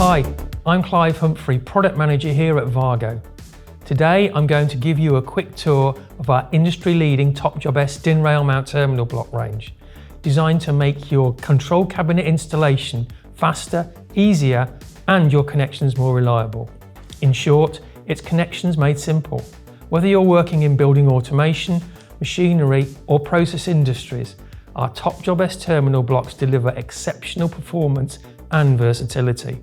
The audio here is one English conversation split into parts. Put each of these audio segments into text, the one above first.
Hi, I'm Clive Humphrey, Product Manager here at WAGO. Today I'm going to give you a quick tour of our industry-leading TopJob S DIN rail mount terminal block range, designed to make your control cabinet installation faster, easier, and your connections more reliable. In short, it's connections made simple. Whether you're working in building automation, machinery, or process industries, our TopJob S terminal blocks deliver exceptional performance and versatility.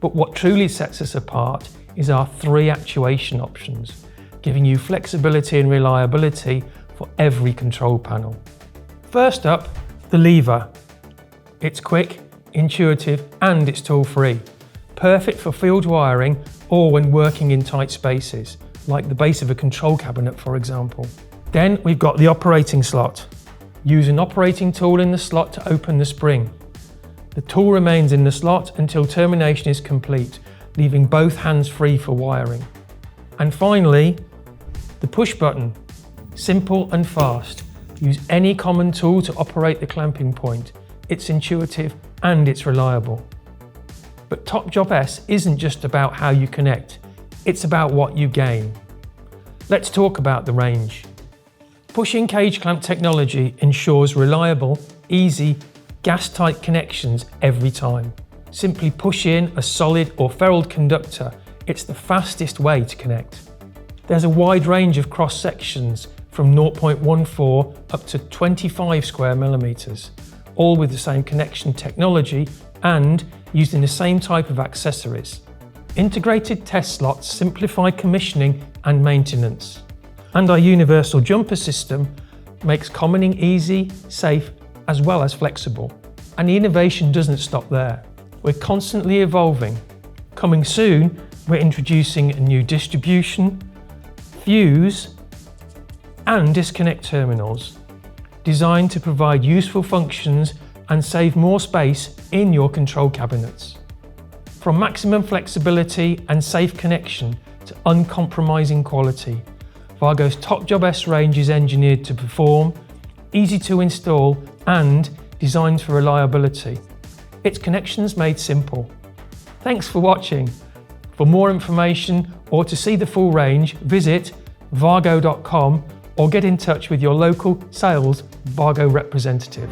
But what truly sets us apart is our 3 actuation options, giving you flexibility and reliability for every control panel. First up, the lever. It's quick, intuitive, and it's tool-free. Perfect for field wiring or when working in tight spaces, like the base of a control cabinet, for example. Then we've got the operating slot. Use an operating tool in the slot to open the spring. The tool remains in the slot until termination is complete, leaving both hands free for wiring. And finally, the push button. Simple and fast. Use any common tool to operate the clamping point. It's intuitive and it's reliable. But TopJob S isn't just about how you connect, it's about what you gain. Let's talk about the range. Pushing cage clamp technology ensures reliable, easy, gas-tight connections every time. Simply push in a solid or ferruled conductor. It's the fastest way to connect. There's a wide range of cross sections from 0.14 up to 25 square millimeters, all with the same connection technology and used in the same type of accessories. Integrated test slots simplify commissioning and maintenance. And our universal jumper system makes commoning easy, safe, as well as flexible. And the innovation doesn't stop there. We're constantly evolving. Coming soon, we're introducing a new distribution, fuse, and disconnect terminals, designed to provide useful functions and save more space in your control cabinets. From maximum flexibility and safe connection to uncompromising quality, WAGO's TopJob S range is engineered to perform, easy to install, and designed for reliability. It's connections made simple. Thanks for watching. For more information or to see the full range, visit wago.com or get in touch with your local sales WAGO representative.